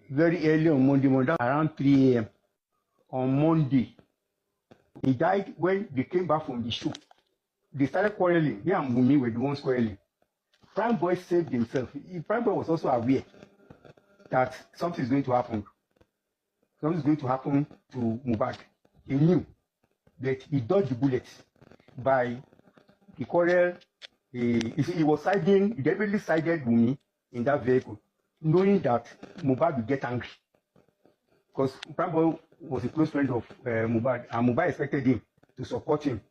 very early on Monday morning, around 3 a.m. on Monday. He died when they came back from the show. They started quarreling. He and Wummi were the ones quarreling. Prime Boy saved himself. Prime Boy was also aware that something is going to happen. Something is going to happen to Mohbad. He knew that he dodged the bullets by the quarrel. He was siding, he deliberately sided Wummi in that vehicle, knowing that Mohbad would get angry. Because Prime Boy was a close friend of Mohbad, and Mohbad expected him to support him.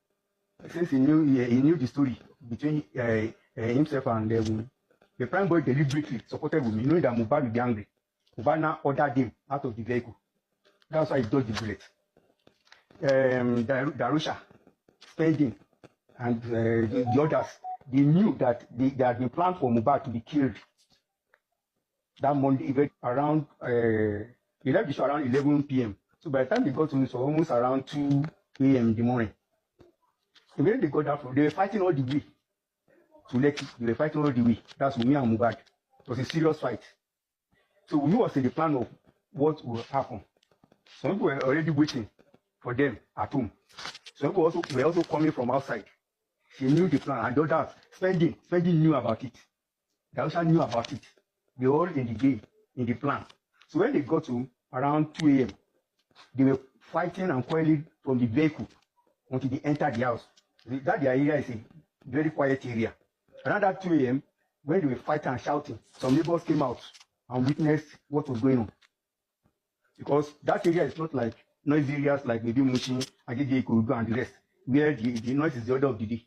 Since he knew the story between himself and Wummi, the Prime Boy deliberately supported Wummi, knowing that Mohbad would be angry. Mohbad now ordered him out of the vehicle. That's why he dodged the bullet. Darusha, Spending, and the others, they knew that they had been planned for Mohbad to be killed that Monday event around, he left the show around 11 p.m. So by the time they got to it, was almost around 2 a.m. in the morning. And when they got that from, they were fighting all the way to Lekki. They were fighting all the way. That's Wummi and Mohbad. It was a serious fight. So Wummi was in the plan of what will happen. Some people were already waiting for them at home. Some people were also coming from outside. She knew the plan, and the others, Spending knew about it. They also knew about it. They were all in the game, in the plan. So when they got to around 2 a.m., they were fighting and quarreling from the vehicle until they entered the house. That the area is a very quiet area. Around that 2 a.m., when they were fighting and shouting, some neighbors came out and witnessed what was going on. Because that area is not like noisy areas like maybe Mushin, Agege, Ikurudu, and the rest, where the noise is the order of the day.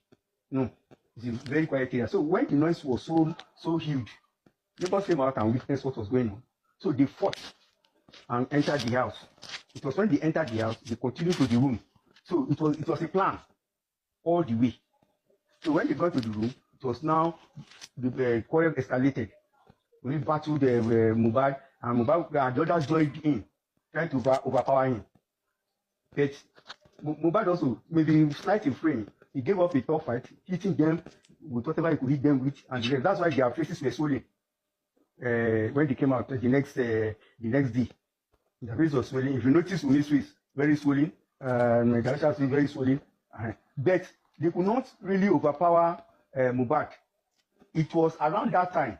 No, it's a very quiet area. So when the noise was so huge, neighbors came out and witnessed what was going on. So they fought and entered the house. It was when they entered the house, they continued to the room. So it was a plan all the way. So when they got to the room, it was now the quarrel escalated. We battled Mohbad, and Mohbad and the others joined in, trying to overpower him. But Mohbad also, maybe slightly frame, he gave up a tough fight, hitting them with whatever he could hit them with, and that's why their faces were swollen. When they came out the next day, the face was swollen. If you notice, Wummi's face very swollen, Darusha's face very swollen. But they could not really overpower Mohbad. It was around that time,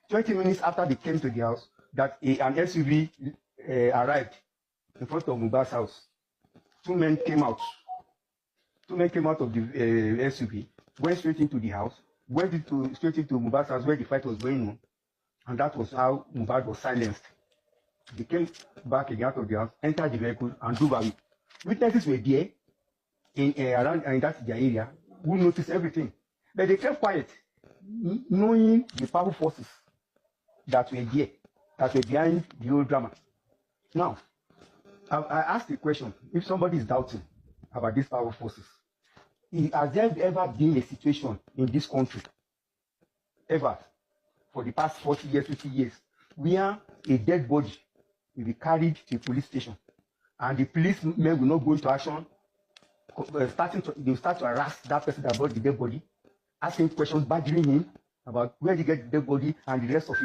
20 minutes after they came to the house, that an SUV arrived in front of Mohbad's house. Two men came out of the SUV, went straight into the house, straight into Mohbad's house where the fight was going on. And that was how Mohbad was silenced. They came back again out of the house, entered the vehicle, and drove away. Witnesses were there around that area who noticed everything. But they kept quiet, knowing the powerful forces that were there, that were behind the whole drama. Now, I asked the question, if somebody is doubting about these powerful forces, has there ever been a situation in this country, ever, for the past 40 years, 50 years, where a dead body will be carried to a police station and the policemen will not go into action, they will start to harass that person that brought the dead body, asking questions, badgering him about where he get the dead body and the rest of it.